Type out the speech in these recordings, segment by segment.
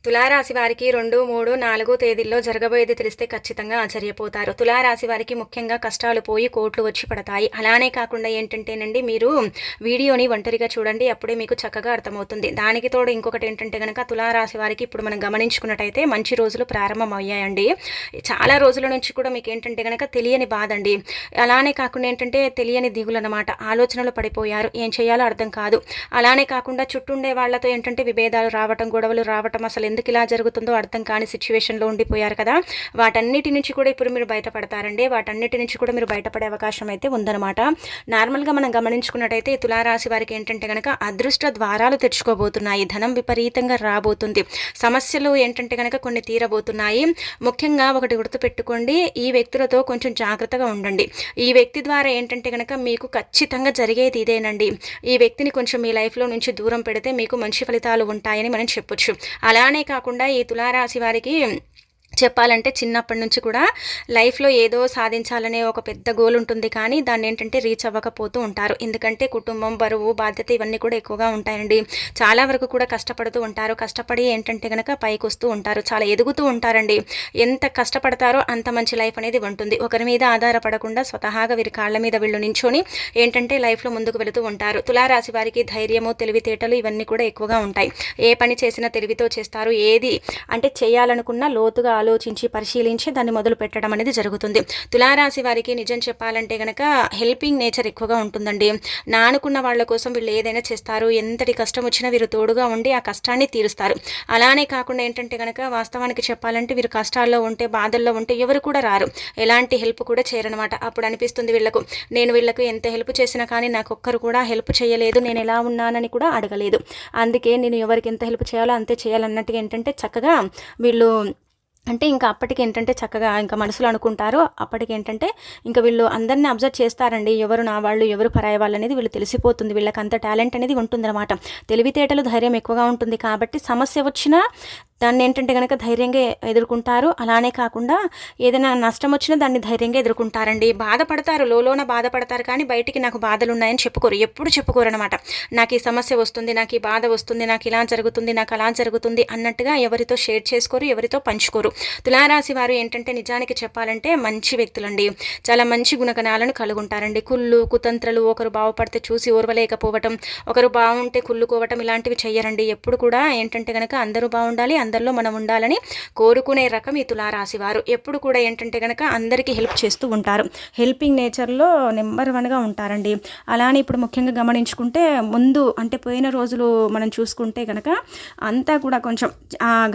తులారాశి వారికి 2, 3, 4 తేదీల్లో జరగబోయేది తెలిస్తే ఖచ్చితంగా ఆశ్చర్యపోతారు. తులారాశి వారికి ముఖ్యంగా కష్టాలు పోయి కోట్లు వచ్చి పడతాయి. అలానే కాకుండా ఏంటంటేనండి, మీరు వీడియోని ఒంటరిగా చూడండి, అప్పుడే మీకు చక్కగా అర్థమవుతుంది. దానికి తోడు ఇంకొకటి ఏంటంటే గనక తులారాశి వారికి ఇప్పుడు మనం గమనించుకున్నట్టయితే మంచి రోజులు ప్రారంభమయ్యాయండి. చాలా రోజుల నుంచి కూడా మీకు ఏంటంటే గనక తెలియని బాధ అండి. అలానే కాకుండా ఏంటంటే తెలియని దిగులు అనమాట. ఆలోచనలు పడిపోయారు, ఏం చేయాలో అర్థం కాదు. అలానే కాకుండా చుట్టూండే వాళ్ళతో ఏంటంటే విభేదాలు రావటం, గొడవలు రావటం, అసలు ఎందుకు ఇలా జరుగుతుందో అర్థం కాని సిచ్యువేషన్లో ఉండిపోయారు కదా. వాటన్నిటి నుంచి కూడా ఇప్పుడు మీరు బయటపడతారండి. వాటన్నిటి నుంచి కూడా మీరు బయటపడే అవకాశం అయితే ఉందన్నమాట. నార్మల్గా మనం గమనించుకున్నట్టయితే తులారాశి వారికి ఏంటంటే కనుక అదృష్ట ద్వారాలు తెచ్చుకోబోతున్నాయి. ధనం విపరీతంగా రాబోతుంది. సమస్యలు ఏంటంటే కనుక కొన్ని తీరబోతున్నాయి. ముఖ్యంగా ఒకటి గుర్తుపెట్టుకోండి, ఈ వ్యక్తులతో కొంచెం జాగ్రత్తగా ఉండండి. ఈ వ్యక్తి ద్వారా ఏంటంటే కనుక మీకు ఖచ్చితంగా జరిగేది ఇదేనండి. ఈ వ్యక్తిని కొంచెం మీ లైఫ్లో నుంచి దూరం పెడితే మీకు మంచి ఫలితాలు ఉంటాయని మనం చెప్పొచ్చు. అలానే కాకుండా ఈ తులారాశి వారికి చెప్పాలంటే చిన్నప్పటి నుంచి కూడా లైఫ్లో ఏదో సాధించాలనే ఒక పెద్ద గోల్ ఉంటుంది, కానీ దాన్ని ఏంటంటే రీచ్ అవ్వకపోతూ ఉంటారు. ఎందుకంటే కుటుంబం, బరువు, బాధ్యత ఇవన్నీ కూడా ఎక్కువగా ఉంటాయండి. చాలా వరకు కూడా కష్టపడుతూ ఉంటారు. కష్టపడి ఏంటంటే కనుక పైకి వస్తూ ఉంటారు, చాలా ఎదుగుతూ ఉంటారండి. ఎంత కష్టపడతారో అంత మంచి లైఫ్ అనేది ఉంటుంది. ఒకరి మీద ఆధారపడకుండా స్వతహాగా వీరి కాళ్ళ మీద వీళ్ళు నించొని ఏంటంటే లైఫ్లో ముందుకు వెళుతూ ఉంటారు. తులారాశి వారికి ధైర్యము, తెలివితేటలు ఇవన్నీ కూడా ఎక్కువగా ఉంటాయి. ఏ పని చేసినా తెలివితో చేస్తారు. ఏది అంటే చేయాలనుకున్నా లోతుగా ఆలోచించి పరిశీలించి దాన్ని మొదలు పెట్టడం అనేది జరుగుతుంది. తులారాశి వారికి నిజం చెప్పాలంటే గనక హెల్పింగ్ నేచర్ ఎక్కువగా ఉంటుందండి. నానుకున్న వాళ్ళ కోసం వీళ్ళు ఏదైనా చేస్తారు. ఎంతటి కష్టం వచ్చినా వీరు తోడుగా ఉండి ఆ కష్టాన్ని తీరుస్తారు. అలానే కాకుండా ఏంటంటే గనక వాస్తవానికి చెప్పాలంటే వీరు కష్టాల్లో ఉంటే, బాధల్లో ఉంటే ఎవరు కూడా రారు, ఎలాంటి హెల్ప్ కూడా చేయరనమాట. అప్పుడు అనిపిస్తుంది వీళ్ళకు, నేను వీళ్ళకు ఎంత హెల్ప్ చేసినా కానీ నాకు ఒక్కరు కూడా హెల్ప్ చేయలేదు, నేను ఎలా ఉన్నానని కూడా అడగలేదు. అందుకే నేను ఎవరికి ఎంత హెల్ప్ చేయాలో అంతే చేయాలన్నట్టుగా ఏంటంటే చక్కగా వీళ్ళు అంటే ఇంకా అప్పటికి ఏంటంటే చక్కగా ఇంకా మనసులో అనుకుంటారు. అప్పటికి ఏంటంటే ఇంకా వీళ్ళు అందరినీ అబ్జర్వ్ చేస్తారండి. ఎవరు నా వాళ్ళు, ఎవరు పరాయి వాళ్ళు అనేది వీళ్ళు తెలిసిపోతుంది. వీళ్ళకి అంత టాలెంట్ అనేది ఉంటుందన్నమాట. తెలివితేటలు, ధైర్యం ఎక్కువగా ఉంటుంది కాబట్టి సమస్య వచ్చినా దాన్ని ఏంటంటే కనుక ధైర్యంగా ఎదుర్కొంటారు. అలానే కాకుండా ఏదైనా నష్టం వచ్చినా దాన్ని ధైర్యంగా ఎదుర్కొంటారండి. బాధపడతారు, లోన బాధపడతారు, కానీ బయటికి నాకు బాధలు ఉన్నాయని చెప్పుకోరు, ఎప్పుడు చెప్పుకోరు అనమాట. నాకు ఈ సమస్య వస్తుంది, నాకు ఈ బాధ వస్తుంది, నాకు ఇలా జరుగుతుంది, నాకు అలా జరుగుతుంది అన్నట్టుగా ఎవరితో షేర్ చేసుకోరు, ఎవరితో పంచుకోరు. తులారాశి వారు ఏంటంటే నిజానికి చెప్పాలంటే మంచి వ్యక్తులండి. చాలా మంచి గుణగణాలను కలిగి ఉంటారండి. కుళ్ళు, కుతంత్రలు, ఒకరు బాగుపడితే చూసి ఓర్వలేకపోవటం, ఒకరు బాగుంటే కుళ్ళుకోవటం ఇలాంటివి చెయ్యరండి. ఎప్పుడు కూడా ఏంటంటే కనుక అందరూ బాగుండాలి, అందరిలో మనం ఉండాలని కోరుకునే రకం ఈ తులారాశి వారు. ఎప్పుడు కూడా ఏంటంటే కనుక అందరికీ హెల్ప్ చేస్తూ ఉంటారు. హెల్పింగ్ నేచర్లో నెంబర్ 1గా ఉంటారండి. అలానే ఇప్పుడు ముఖ్యంగా గమనించుకుంటే ముందు అంటే పోయిన రోజులు మనం చూసుకుంటే కనుక అంతా కూడా కొంచెం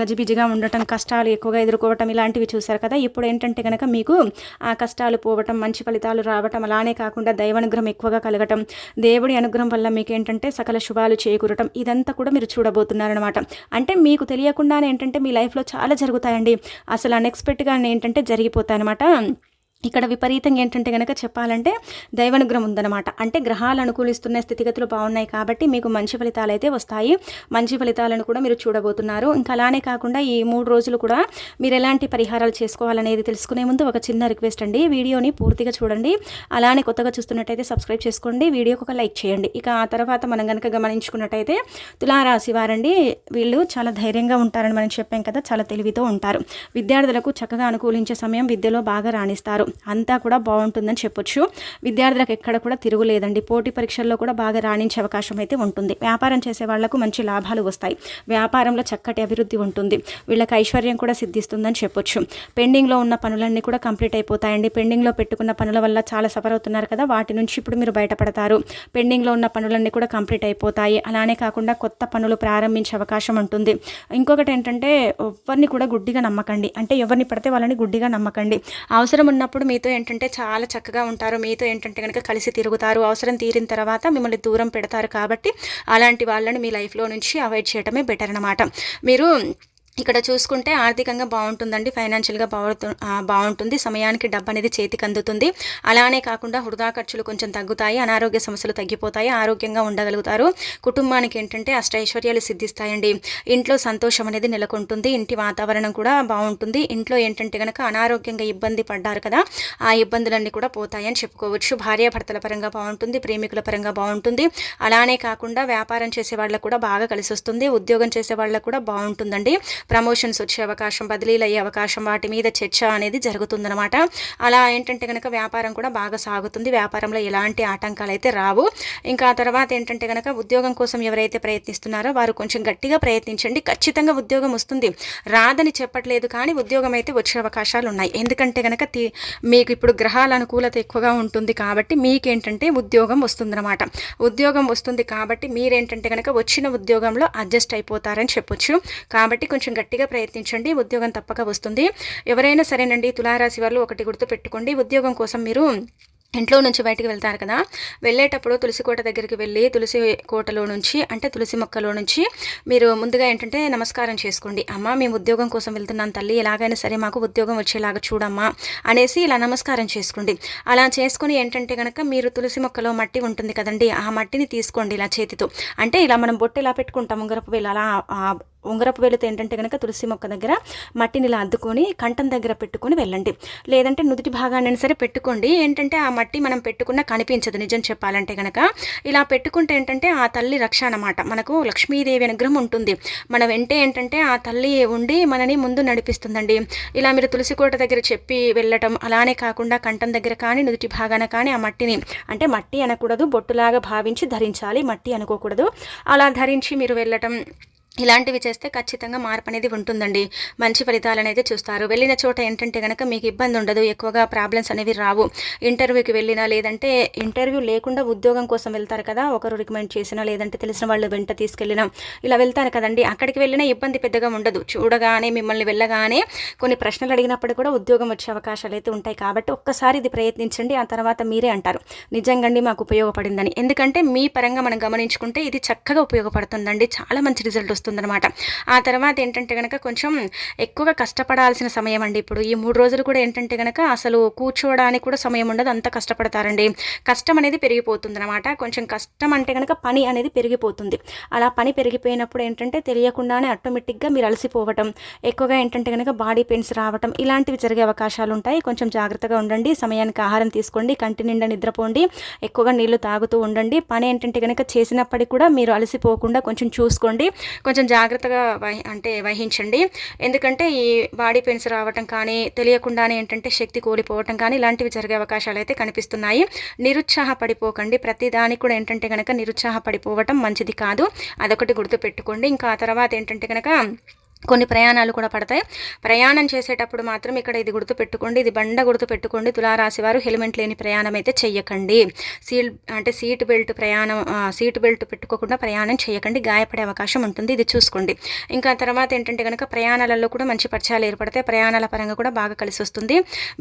గజిబిజిగా ఉండటం, కష్టాలు ఎక్కువగా ఎదుర్కోవటం ఇలాంటివి చూశారు కదా. ఇప్పుడు ఏంటంటే కనుక మీకు ఆ కష్టాలు పోవటం, మంచి ఫలితాలు రావటం, అలానే కాకుండా దైవానుగ్రహం ఎక్కువగా కలగటం, దేవుడి అనుగ్రహం వల్ల మీకు ఏంటంటే సకల శుభాలు చేకూరటం ఇదంతా కూడా మీరు చూడబోతున్నారనమాట. అంటే మీకు తెలియకుండా ఏంటంటే మీ లైఫ్లో చాలా జరుగుతాయండి. అసలు అన్ఎక్స్పెక్ట్గా ఏంటంటే జరిగిపోతాయన్నమాట. ఇక్కడ విపరీతంగా ఏంటంటే కనుక చెప్పాలంటే దైవానుగ్రహం ఉందన్నమాట. అంటే గ్రహాలు అనుకూలిస్తున్న స్థితిగతులు బాగున్నాయి కాబట్టి మీకు మంచి ఫలితాలు అయితే వస్తాయి. మంచి ఫలితాలను కూడా మీరు చూడబోతున్నారు. ఇంకా అలానే కాకుండా ఈ 3 రోజులు కూడా మీరు ఎలాంటి పరిహారాలు చేసుకోవాలనేది తెలుసుకునే ముందు ఒక చిన్న రిక్వెస్ట్ అండి, వీడియోని పూర్తిగా చూడండి. అలానే కొత్తగా చూస్తున్నట్టయితే సబ్స్క్రైబ్ చేసుకోండి, వీడియోకి ఒక లైక్ చేయండి. ఇక ఆ తర్వాత మనం కనుక గమనించుకున్నట్టయితే తులారాశి వారండి వీళ్ళు చాలా ధైర్యంగా ఉంటారని మనం చెప్పాం కదా, చాలా తెలివితో ఉంటారు. విద్యార్థులకు చక్కగా అనుకూలించే సమయం, విద్యలో బాగా రాణిస్తారు. అంతా కూడా బాగుంటుందని చెప్పొచ్చు. విద్యార్థులకు ఎక్కడ కూడా తిరుగులేదండి. పోటీ పరీక్షల్లో కూడా బాగా రాణించే అవకాశం అయితే ఉంటుంది. వ్యాపారం చేసే వాళ్లకు మంచి లాభాలు వస్తాయి. వ్యాపారంలో చక్కటి అభివృద్ధి ఉంటుంది. వీళ్ళకి ఐశ్వర్యం కూడా సిద్ధిస్తుందని చెప్పొచ్చు. పెండింగ్లో ఉన్న పనులన్నీ కూడా కంప్లీట్ అయిపోతాయండి. పెండింగ్లో పెట్టుకున్న పనుల వల్ల చాలా సఫర్ అవుతున్నారు కదా, వాటి నుంచి ఇప్పుడు మీరు బయటపడతారు. పెండింగ్లో ఉన్న పనులన్నీ కూడా కంప్లీట్ అయిపోతాయి. అలానే కాకుండా కొత్త పనులు ప్రారంభించే అవకాశం ఉంటుంది. ఇంకొకటి ఏంటంటే ఎవరిని కూడా గుడ్డిగా నమ్మకండి. అంటే ఎవరిని పడితే వాళ్ళని గుడ్డిగా నమ్మకండి. అవసరం ఉన్నప్పుడు మీతో ఏంటంటే చాలా చక్కగా ఉంటారు. మీతో ఏంటంటే కనుక కలిసి తిరుగుతారు. అవసరం తీరిన తర్వాత మిమ్మల్ని దూరం పెడతారు. కాబట్టి అలాంటి వాళ్ళని మీ లైఫ్లో నుంచి అవాయిడ్ చేయడమే బెటర్ అన్నమాట. మీరు ఇక్కడ చూసుకుంటే ఆర్థికంగా బాగుంటుందండి. ఫైనాన్షియల్గా బాగుంటుంది. సమయానికి డబ్బు అనేది చేతికి అందుతుంది. అలానే కాకుండా వృధా ఖర్చులు కొంచెం తగ్గుతాయి. అనారోగ్య సమస్యలు తగ్గిపోతాయి. ఆరోగ్యంగా ఉండగలుగుతారు. కుటుంబానికి ఏంటంటే అష్టైశ్వర్యాలు సిద్ధిస్తాయండి. ఇంట్లో సంతోషం అనేది నెలకొంటుంది. ఇంటి వాతావరణం కూడా బాగుంటుంది. ఇంట్లో ఏంటంటే కనుక అనారోగ్యంగా ఇబ్బంది పడ్డారు కదా, ఆ ఇబ్బందులన్నీ కూడా పోతాయని చెప్పుకోవచ్చు. భార్యాభర్తల పరంగా బాగుంటుంది. ప్రేమికుల పరంగా బాగుంటుంది. అలానే కాకుండా వ్యాపారం చేసే వాళ్ళకు కూడా బాగా కలిసి వస్తుంది. ఉద్యోగం చేసే వాళ్ళకు కూడా బాగుంటుందండి. ప్రమోషన్స్ వచ్చే అవకాశం, బదిలీలు అయ్యే అవకాశం, వాటి మీద చర్చ అనేది జరుగుతుందన్నమాట. అలా ఏంటంటే కనుక వ్యాపారం కూడా బాగా సాగుతుంది. వ్యాపారంలో ఎలాంటి ఆటంకాలు అయితే రావు. ఇంకా తర్వాత ఏంటంటే కనుక ఉద్యోగం కోసం ఎవరైతే ప్రయత్నిస్తున్నారో వారు కొంచెం గట్టిగా ప్రయత్నించండి. ఖచ్చితంగా ఉద్యోగం వస్తుంది, రాదని చెప్పట్లేదు, కానీ ఉద్యోగం అయితే వచ్చే అవకాశాలు ఉన్నాయి. ఎందుకంటే కనుక మీకు ఇప్పుడు గ్రహాల అనుకూలత ఎక్కువగా ఉంటుంది కాబట్టి మీకేంటంటే ఉద్యోగం వస్తుందన్నమాట. ఉద్యోగం వస్తుంది కాబట్టి మీరేంటంటే కనుక వచ్చిన ఉద్యోగంలో అడ్జస్ట్ అయిపోతారని చెప్పొచ్చు. కాబట్టి కొంచెం గట్టిగా ప్రయత్నించండి, ఉద్యోగం తప్పక వస్తుంది. ఎవరైనా సరేనండి, తులారాశి వాళ్ళు ఒకటి గుర్తు పెట్టుకోండి, ఉద్యోగం కోసం మీరు ఇంట్లో నుంచి బయటికి వెళ్తారు కదా, వెళ్ళేటప్పుడు తులసి కోట దగ్గరికి వెళ్ళి తులసి కోటలో నుంచి అంటే తులసి మొక్కలో నుంచి మీరు ముందుగా ఏంటంటే నమస్కారం చేసుకోండి. అమ్మ, మేము ఉద్యోగం కోసం వెళ్తున్నాం తల్లి, ఎలాగైనా సరే మాకు ఉద్యోగం వచ్చేలాగా చూడమ్మా అనేసి ఇలా నమస్కారం చేసుకోండి. అలా చేసుకుని ఏంటంటే కనుక మీరు తులసి మొక్కలో మట్టి ఉంటుంది కదండి, ఆ మట్టిని తీసుకోండి ఇలా చేతితో. అంటే ఇలా మనం బొట్టు ఇలా పెట్టుకుంటాం ఉంగరపు వేలు, అలా ఉంగరపు వేలుతో ఏంటంటే కనుక తులసి మొక్క దగ్గర మట్టిని ఇలా అద్దుకొని కంఠం దగ్గర పెట్టుకొని వెళ్ళండి. లేదంటే నుదుటి భాగాన్ని సరే పెట్టుకోండి. ఏంటంటే ఆ మట్టి మనం పెట్టుకున్నా కనిపించదు నిజం చెప్పాలంటే కనుక. ఇలా పెట్టుకుంటే ఏంటంటే ఆ తల్లి రక్ష అన్నమాట. మనకు లక్ష్మీదేవి అనుగ్రహం ఉంటుంది. మన వెంటే ఏంటంటే ఆ తల్లి ఉండి మనని ముందు నడిపిస్తుందండి. ఇలా మీరు తులసి కోట దగ్గర చెప్పి వెళ్ళటం, అలానే కాకుండా కంఠం దగ్గర కానీ నుదుటి భాగాన కానీ ఆ మట్టిని, అంటే మట్టి అనకూడదు, బొట్టులాగా భావించి ధరించాలి, మట్టి అనుకోకూడదు. అలా ధరించి మీరు వెళ్ళటం, ఇలాంటివి చేస్తే ఖచ్చితంగా మార్పు అనేది ఉంటుందండి. మంచి ఫలితాలను అయితే చూస్తారు. వెళ్ళిన చోట ఏంటంటే కనుక మీకు ఇబ్బంది ఉండదు, ఎక్కువగా ప్రాబ్లమ్స్ అనేవి రావు. ఇంటర్వ్యూకి వెళ్ళినా, లేదంటే ఇంటర్వ్యూ లేకుండా ఉద్యోగం కోసం వెళ్తారు కదా, ఒకరు రికమెండ్ చేసినా, లేదంటే తెలిసిన వాళ్ళు వెంట తీసుకెళ్ళినా, ఇలా వెళ్తారు కదండి, అక్కడికి వెళ్ళినా ఇబ్బంది పెద్దగా ఉండదు. చూడగానే మిమ్మల్ని వెళ్ళగానే కొన్ని ప్రశ్నలు అడిగినప్పుడు కూడా ఉద్యోగం వచ్చే అవకాశాలు అయితే ఉంటాయి. కాబట్టి ఒక్కసారి ఇది ప్రయత్నించండి, ఆ తర్వాత మీరే అంటారు నిజంగానే మాకు ఉపయోగపడిందని. ఎందుకంటే మీ పరంగా మనం గమనించుకుంటే ఇది చక్కగా ఉపయోగపడుతుందండి, చాలా మంచి రిజల్ట్ వస్తుందన్నమాట. ఆ తర్వాత ఏంటంటే కనుక కొంచెం ఎక్కువగా కష్టపడాల్సిన సమయం అండి. ఇప్పుడు ఈ 3 రోజులు కూడా ఏంటంటే కనుక అసలు కూర్చోవడానికి కూడా సమయం ఉండదు, అంత కష్టపడతారండి. కష్టం అనేది పెరిగిపోతుంది అనమాట. కొంచెం కష్టం అంటే కనుక పని అనేది పెరిగిపోతుంది. అలా పని పెరిగిపోయినప్పుడు ఏంటంటే తెలియకుండానే ఆటోమేటిక్గా మీరు అలసిపోవటం, ఎక్కువగా ఏంటంటే కనుక బాడీ పెయిన్స్ రావటం, ఇలాంటివి జరిగే అవకాశాలు ఉంటాయి. కొంచెం జాగ్రత్తగా ఉండండి, సమయానికి ఆహారం తీసుకోండి, కంటి నిండా నిద్రపోండి, ఎక్కువగా నీళ్లు తాగుతూ ఉండండి. పని ఏంటంటే కనుక చేసినప్పటికీ కూడా మీరు అలసిపోకుండా కొంచెం చూసుకోండి, కొంచెం జాగ్రత్తగా వహించండి. ఎందుకంటే ఈ బాడీ పెయిన్స్ రావటం కానీ, తెలియకుండానే ఏంటంటే శక్తి కోల్పోవటం కానీ, ఇలాంటివి జరిగే అవకాశాలు అయితే కనిపిస్తున్నాయి. నిరుత్సాహపడిపోకండి, ప్రతి దానికి కూడా ఏంటంటే కనుక నిరుత్సాహపడిపోవటం మంచిది కాదు, అదొకటి గుర్తుపెట్టుకోండి. ఇంకా ఆ తర్వాత ఏంటంటే కనుక కొన్ని ప్రయాణాలు కూడా పడతాయి. ప్రయాణం చేసేటప్పుడు మాత్రం ఇక్కడ ఇది గుర్తుపెట్టుకోండి, ఇది బండ గుర్తుపెట్టుకోండి, తులారాశి వారు హెల్మెట్ లేని ప్రయాణం అయితే చెయ్యకండి. సీట్ బెల్ట్ పెట్టుకోకుండా ప్రయాణం చేయకండి, గాయపడే అవకాశం ఉంటుంది, ఇది చూసుకోండి. ఇంకా తర్వాత ఏంటంటే కనుక ప్రయాణాలలో కూడా మంచి పరిచయాలు ఏర్పడతాయి, ప్రయాణాల పరంగా కూడా బాగా కలిసి వస్తుంది.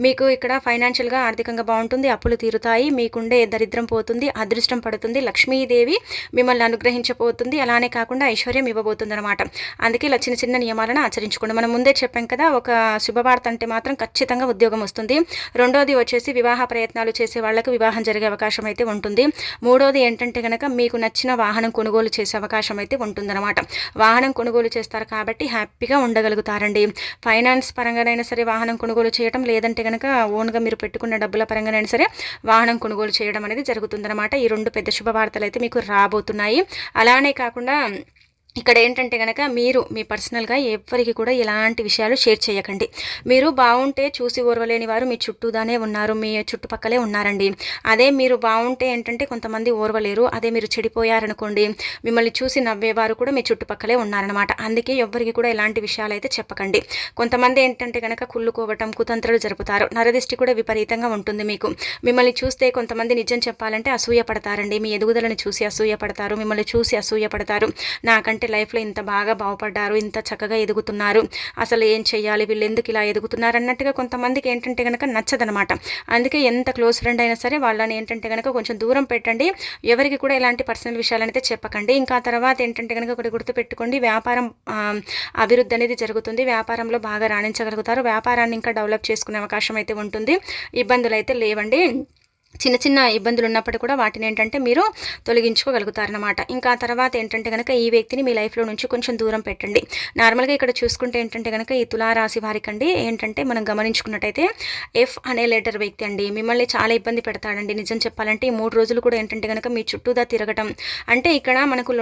మీకు ఇక్కడ ఫైనాన్షియల్గా ఆర్థికంగా బాగుంటుంది, అప్పులు తీరుతాయి, మీకుండే దరిద్రం పోతుంది, అదృష్టం పడుతుంది, లక్ష్మీదేవి మిమ్మల్ని అనుగ్రహించబోతుంది, అలానే కాకుండా ఐశ్వర్యం ఇవ్వబోతుంది అనమాట. అందుకే ఇలా చిన్న చిన్న నియమాలను ఆచరించుకోండి. మనం ముందే చెప్పాం కదా, ఒక శుభవార్త అంటే మాత్రం ఖచ్చితంగా ఉద్యోగం వస్తుంది. రెండోది వచ్చేసి వివాహ ప్రయత్నాలు చేసే వాళ్ళకు వివాహం జరిగే అవకాశం అయితే ఉంటుంది. మూడోది ఏంటంటే కనుక మీకు నచ్చిన వాహనం కొనుగోలు చేసే అవకాశం అయితే ఉంటుందన్నమాట. వాహనం కొనుగోలు చేస్తారు కాబట్టి హ్యాపీగా ఉండగలుగుతారండి. ఫైనాన్స్ పరంగానైనా సరే వాహనం కొనుగోలు చేయడం, లేదంటే కనుక ఓన్గా మీరు పెట్టుకున్న డబ్బుల పరంగానైనా సరే వాహనం కొనుగోలు చేయడం అనేది జరుగుతుందన్నమాట. ఈ 2 పెద్ద శుభవార్తలు అయితే మీకు రాబోతున్నాయి. అలానే కాకుండా ఇక్కడ ఏంటంటే కనుక మీరు మీ పర్సనల్గా ఎవరికి కూడా ఎలాంటి విషయాలు షేర్ చేయకండి. మీరు బాగుంటే చూసి ఓర్వలేని వారు మీ చుట్టూదానే ఉన్నారు, మీ చుట్టుపక్కలే ఉన్నారండి. అదే మీరు బాగుంటే ఏంటంటే కొంతమంది ఓర్వలేరు, అదే మీరు చెడిపోయారనుకోండి మిమ్మల్ని చూసి నవ్వేవారు కూడా మీ చుట్టుపక్కలే ఉన్నారనమాట. అందుకే ఎవరికి కూడా ఎలాంటి విషయాలు అయితే చెప్పకండి. కొంతమంది ఏంటంటే కనుక కుళ్ళుకోవటం, కుతంత్రాలు జరుపుతారు, నరదిష్టి కూడా విపరీతంగా ఉంటుంది మీకు. మిమ్మల్ని చూస్తే కొంతమంది నిజం చెప్పాలంటే అసూయపడతారండి, మీ ఎదుగుదలను చూసి అసూయపడతారు, మిమ్మల్ని చూసి అసూయపడతారు. నాకంటే లైఫ్లో ఇంత బాగా బాగుపడ్డారు, ఇంత చక్కగా ఎదుగుతున్నారు, అసలు ఏం చెయ్యాలి, వీళ్ళు ఎందుకు ఇలా ఎదుగుతున్నారు అన్నట్టుగా కొంతమందికి ఏంటంటే కనుక నచ్చదనమాట. అందుకే ఎంత క్లోజ్ ఫ్రెండ్ అయినా సరే వాళ్ళని ఏంటంటే కనుక కొంచెం దూరం పెట్టండి, ఎవరికి కూడా ఇలాంటి పర్సనల్ విషయాలనైతే చెప్పకండి. ఇంకా తర్వాత ఏంటంటే కనుక ఒకటి గుర్తుపెట్టుకోండి, వ్యాపారం అభివృద్ధి అనేది జరుగుతుంది, వ్యాపారంలో బాగా రాణించగలుగుతారు, వ్యాపారాన్ని ఇంకా డెవలప్ చేసుకునే అవకాశం అయితే ఉంటుంది, ఇబ్బందులు అయితే లేవండి. చిన్న చిన్న ఇబ్బందులు ఉన్నప్పటికీ కూడా వాటిని ఏంటంటే మీరు తొలగించుకోగలుగుతారనమాట. ఇంకా తర్వాత ఏంటంటే గనక ఈ వ్యక్తిని మీ లైఫ్లో నుంచి కొంచెం దూరం పెట్టండి. నార్మల్గా ఇక్కడ చూసుకుంటే ఏంటంటే గనక ఈ తులారాశి వారికండి ఏంటంటే మనం గమనించుకున్నట్టయితే ఎఫ్ అనే లెటర్ వ్యక్తి అండి మిమ్మల్ని చాలా ఇబ్బంది పెడతాడండి. నిజం చెప్పాలంటే ఈ 3 రోజులు కూడా ఏంటంటే గనక మీ చుట్టూదా తిరగటం అంటే ఇక్కడ మనకు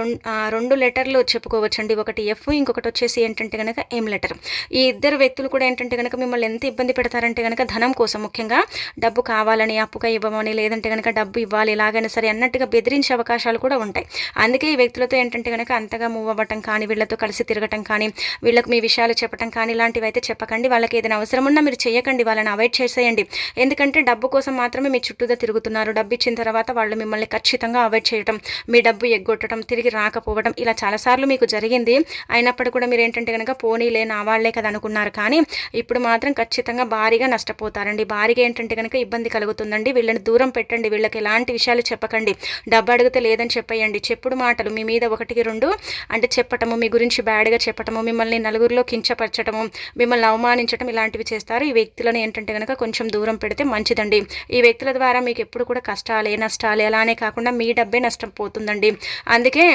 2 లెటర్లు చెప్పుకోవచ్చండి. ఒకటి ఎఫ్, ఇంకొకటి వచ్చేసి ఏంటంటే గనక ఎం లెటర్. ఈ ఇద్దరు వ్యక్తులు కూడా ఏంటంటే గనక మిమ్మల్ని ఎంత ఇబ్బంది పెడతారంటే గనక ధనం కోసం, ముఖ్యంగా డబ్బు కావాలని, అప్పుగా ఇవ్వమని, లేదంటే కనుక డబ్బు ఇవ్వాలి ఎలాగైనా సరే అన్నట్టుగా బెదిరించే అవకాశాలు కూడా ఉంటాయి. అందుకే ఈ వ్యక్తులతో ఏంటంటే కనుక అంతగా మూవ్ అవ్వటం కానీ, వీళ్ళతో కలిసి తిరగటం కానీ, వీళ్ళకి మీ విషయాలు చెప్పటం కానీ ఇలాంటివి అయితే చెప్పకండి. వాళ్ళకి ఏదైనా అవసరం ఉన్నా మీరు చేయకండి, వాళ్ళని అవాయిడ్ చేసేయండి. ఎందుకంటే డబ్బు కోసం మాత్రమే మీ చుట్టూదా తిరుగుతున్నారు. డబ్బు ఇచ్చిన తర్వాత వాళ్ళు మిమ్మల్ని ఖచ్చితంగా అవాయిడ్ చేయటం, మీ డబ్బు ఎగ్గొట్టడం, తిరిగి రాకపోవడం ఇలా చాలాసార్లు మీకు జరిగింది. అయినప్పుడు కూడా మీరు ఏంటంటే కనుక పోనీలే నా వాళ్లే కదా అనుకున్నారు. కానీ ఇప్పుడు మాత్రం ఖచ్చితంగా భారీగా నష్టపోతారండి. భారీగా ఏంటంటే కనుక ఇబ్బంది కలుగుతుందండి. వీళ్ళని దూరం పెట్టండి. వీళ్ళకి ఎలాంటి విషయాలు చెప్పకండి. డబ్బు అడిగితే లేదని చెప్పేయండి. చెప్పుడు మాటలు మీ మీద 1-2 అంటే చెప్పటము, మీ గురించి బ్యాడ్గా చెప్పటము, మిమ్మల్ని నలుగురిలో కించపరచటము, మిమ్మల్ని అవమానించడం ఇలాంటివి చేస్తారు. ఈ వ్యక్తులను ఏంటంటే కనుక కొంచెం దూరం పెడితే మంచిదండి. ఈ వ్యక్తుల ద్వారా మీకు ఎప్పుడు కూడా కష్టాలే, నష్టాలే, అలానే కాకుండా మీ డబ్బే నష్టం పోతుందండి. అందుకే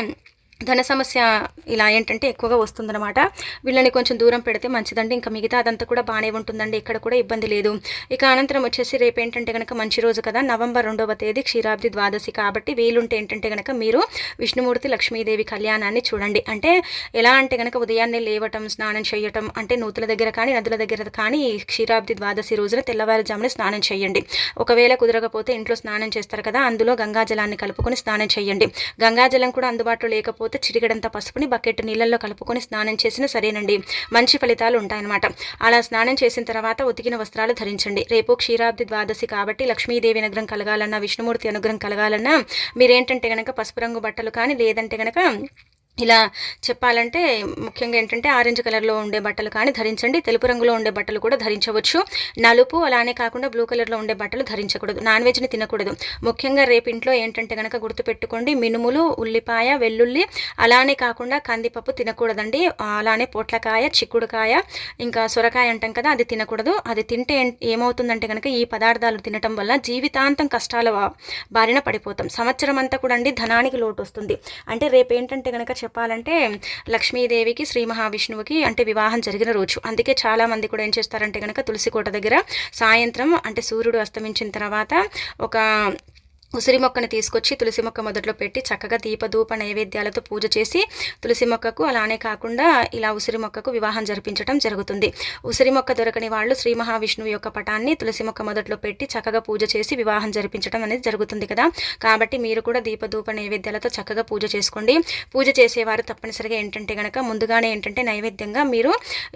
ధన సమస్య ఇలా ఏంటంటే ఎక్కువగా వస్తుందన్నమాట. వీళ్ళని కొంచెం దూరం పెడితే మంచిదండి. ఇంకా మిగతా అదంతా కూడా బాగానే ఉంటుందండి. ఇక్కడ కూడా ఇబ్బంది లేదు. ఇక అనంతరం వచ్చేసి రేపు ఏంటంటే కనుక మంచి రోజు కదా, నవంబర్ 2వ తేదీ క్షీరాబ్ది ద్వాదశి కాబట్టి వీలుంటే ఏంటంటే కనుక మీరు విష్ణుమూర్తి లక్ష్మీదేవి కళ్యాణాన్ని చూడండి. అంటే ఎలా అంటే కనుక ఉదయాన్నే లేవటం, స్నానం చేయటం, అంటే నూతుల దగ్గర కానీ నదుల దగ్గర కానీ క్షీరాబ్ది ద్వాదశి రోజున తెల్లవారుజామున స్నానం చేయండి. ఒకవేళ కుదరకపోతే ఇంట్లో స్నానం చేస్తారు కదా, అందులో గంగాజలాన్ని కలుపుకొని స్నానం చేయండి. గంగాజలం కూడా అందుబాటులో లేకపోతే చిరిగడంత పసుపుని బకెట్ నీళ్ళల్లో కలుపుకొని స్నానం చేసినా సరేనండి, మంచి ఫలితాలు ఉంటాయన్నమాట. అలా స్నానం చేసిన తర్వాత ఉతికిన వస్త్రాలు ధరించండి. రేపు క్షీరాబ్ది ద్వాదశి కాబట్టి లక్ష్మీదేవి అనుగ్రహం కలగాలన్నా, విష్ణుమూర్తి అనుగ్రహం కలగాలన్నా మీరేంటంటే కనుక పసుపు రంగు బట్టలు కానీ, లేదంటే కనుక ఇలా చెప్పాలంటే ముఖ్యంగా ఏంటంటే ఆరెంజ్ కలర్లో ఉండే బట్టలు కానీ ధరించండి. తెలుపు రంగులో ఉండే బట్టలు కూడా ధరించవచ్చు. నలుపు అలానే కాకుండా బ్లూ కలర్లో ఉండే బట్టలు ధరించకూడదు. నాన్ వెజ్ని తినకూడదు. ముఖ్యంగా రేపు ఇంట్లో ఏంటంటే కనుక గుర్తుపెట్టుకోండి, మినుములు, ఉల్లిపాయ, వెల్లుల్లి అలానే కాకుండా కందిపప్పు తినకూడదండి. అలానే పొట్లకాయ, చిక్కుడుకాయ, ఇంకా సొరకాయ అంటాం కదా, అది తినకూడదు. అది తింటే ఏమవుతుందంటే కనుక ఈ పదార్థాలు తినటం వల్ల జీవితాంతం కష్టాల బారిన పడిపోతాం. సంవత్సరం అంతా కూడా అండి ధనానికి లోటు వస్తుంది. అంటే రేపు ఏంటంటే కనుక చెప్పాలంటే లక్ష్మీదేవికి, శ్రీ మహావిష్ణువుకి అంటే వివాహం జరిగిన రోజు. అందుకే చాలామంది కూడా ఏం చేస్తారంటే కనుక తులసికోట దగ్గర సాయంత్రం అంటే సూర్యుడు అస్తమించిన తర్వాత ఒక ఉసిరి మొక్కను తీసుకొచ్చి తులసి మొక్క మొదట్లో పెట్టి చక్కగా దీపధూప నైవేద్యాలతో పూజ చేసి తులసి మొక్కకు అలానే కాకుండా ఇలా ఉసిరి మొక్కకు వివాహం జరిపించడం జరుగుతుంది. ఉసిరి మొక్క దొరకని వాళ్ళు శ్రీ మహావిష్ణువు యొక్క పటాన్ని తులసి మొక్క మొదట్లో పెట్టి చక్కగా పూజ చేసి వివాహం జరిపించడం అనేది జరుగుతుంది కదా. కాబట్టి మీరు కూడా దీపధూప నైవేద్యాలతో చక్కగా పూజ చేసుకోండి. పూజ చేసేవారు తప్పనిసరిగా ఏంటంటే కనుక ముందుగానే ఏంటంటే నైవేద్యంగా మీరు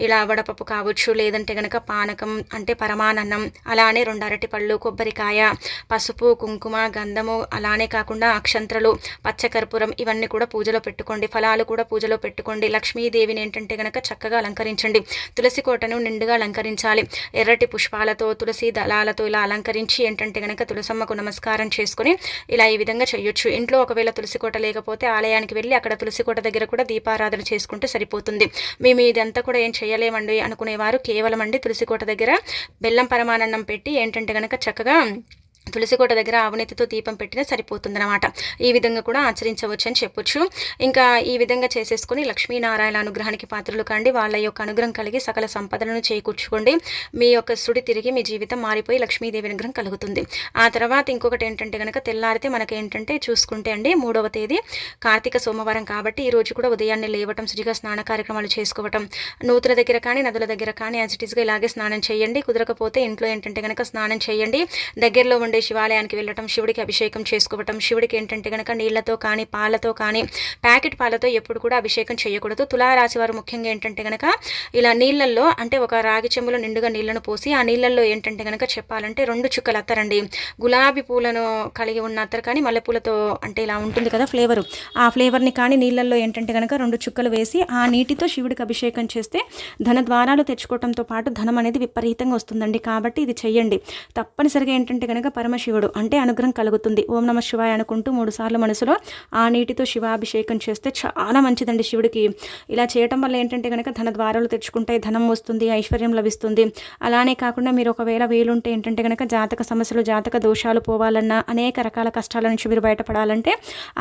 ఇలా వడపప్పు కావచ్చు, లేదంటే కనుక పానకం అంటే పరమాన్నం, అలానే 2 అరటిపళ్ళు, కొబ్బరికాయ, పసుపు, కుంకుమ, గంధము, అలానే కాకుండా అక్షంత్రలు, పచ్చకర్పూరం ఇవన్నీ కూడా పూజలో పెట్టుకోండి. ఫలాలు కూడా పూజలో పెట్టుకోండి. లక్ష్మీదేవిని ఏంటంటే గనక చక్కగా అలంకరించండి. తులసి కోటను నిండుగా అలంకరించాలి. ఎర్రటి పుష్పాలతో, తులసి దళాలతో ఇలా అలంకరించి ఏంటంటే గనక తులసమ్మకు నమస్కారం చేసుకుని ఇలా ఈ విధంగా చేయొచ్చు. ఇంట్లో ఒకవేళ తులసి కోట లేకపోతే ఆలయానికి వెళ్ళి అక్కడ తులసి కోట దగ్గర కూడా దీపారాధన చేసుకుంటే సరిపోతుంది. మేము ఇదంతా కూడా ఏం చేయలేమండి అనుకునేవారు కేవలం అండి తులసి కోట దగ్గర బెల్లం పరమాన్నం పెట్టి ఏంటంటే గనక చక్కగా తులసికోట దగ్గర ఆవునెత్తితో దీపం పెట్టినా సరిపోతుందన్నమాట. ఈ విధంగా కూడా ఆచరించవచ్చు అని చెప్పొచ్చు. ఇంకా ఈ విధంగా చేసేసుకొని లక్ష్మీనారాయణ అనుగ్రహానికి పాత్రలు కండి. వాళ్ళ యొక్క అనుగ్రహం కలిగి సకల సంపదలను చేకూర్చుకోండి. మీ యొక్క సుడి తిరిగి మీ జీవితం మారిపోయి లక్ష్మీదేవి అనుగ్రహం కలుగుతుంది. ఆ తర్వాత ఇంకొకటి ఏంటంటే కనుక తెల్లారితే మనకి ఏంటంటే చూసుకుంటే అండి 3వ తేదీ కార్తీక సోమవారం కాబట్టి ఈ రోజు కూడా ఉదయాన్నే లేవటం, శుచిగా స్నాన కార్యక్రమాలు చేసుకోవటం, నూతుల దగ్గర కానీ నదుల దగ్గర కానీ యాజ్ ఇట్ ఈస్గా ఇలాగే స్నానం చేయండి. కుదరకపోతే ఇంట్లో ఏంటంటే కనుక స్నానం చేయండి. దగ్గరలో ఉండే శివాలయానికి వెళ్ళటం, శివుడికి అభిషేకం చేసుకోవటం. శివుడికి ఏంటంటే కనుక నీళ్లతో కానీ పాలతో కానీ, ప్యాకెట్ పాలతో ఎప్పుడు కూడా అభిషేకం చేయకూడదు. తులారాశి వారు ముఖ్యంగా ఏంటంటే కనుక ఇలా నీళ్ళల్లో అంటే ఒక రాగి చెంబులో నిండుగా నీళ్లను పోసి ఆ నీళ్ళల్లో ఏంటంటే కనుక చెప్పాలంటే 2 చుక్కలు అత్తరండి, గులాబీ పూలను కలిగి ఉన్న అత్తరు కానీ మల్లెపూలతో అంటే ఇలా ఉంటుంది కదా ఫ్లేవరు, ఆ ఫ్లేవర్ని కానీ నీళ్ళల్లో ఏంటంటే కనుక 2 చుక్కలు వేసి ఆ నీటితో శివుడికి అభిషేకం చేస్తే ధన ద్వారాలు తెచ్చుకోవడంతో పాటు ధనం అనేది విపరీతంగా వస్తుందండి. కాబట్టి ఇది చెయ్యండి. తప్పనిసరిగా ఏంటంటే కనుక పరమశివుడు అంటే అనుగ్రహం కలుగుతుంది. ఓం నమ శివాయ అనుకుంటూ 3 సార్లు మనసులో ఆ నీటితో శివాభిషేకం చేస్తే చాలా మంచిదండి శివుడికి. ఇలా చేయటం వల్ల ఏంటంటే కనుక ధన ద్వారాలు తెచ్చుకుంటాయి, ధనం వస్తుంది, ఐశ్వర్యం లభిస్తుంది. అలానే కాకుండా మీరు ఒకవేళ వీలుంటే ఏంటంటే కనుక జాతక సమస్యలు, జాతక దోషాలు పోవాలన్నా, అనేక రకాల కష్టాల నుంచి మీరు బయటపడాలంటే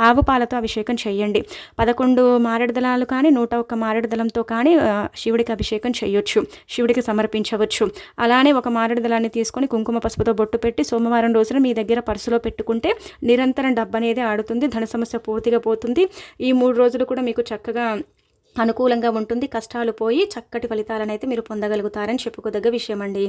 ఆవు పాలతో అభిషేకం చేయండి. 11 మారేడు దళాలు కానీ 101 మారేడు దళంతో కానీ శివుడికి అభిషేకం చేయొచ్చు, శివుడికి సమర్పించవచ్చు. అలానే ఒక మారేడు దళాన్ని తీసుకొని కుంకుమ పసుపుతో బొట్టు పెట్టి సోమవారం రోజున మీ దగ్గర పర్సులో పెట్టుకుంటే నిరంతరం డబ్బు అనేది ఆడుతుంది, ధన సమస్య పూర్తిగా పోతుంది. ఈ 3 రోజులు కూడా మీకు చక్కగా అనుకూలంగా ఉంటుంది. కష్టాలు పోయి చక్కటి ఫలితాలను అయితే మీరు పొందగలుగుతారని చెప్పుకోదగ్గ విషయం అండి.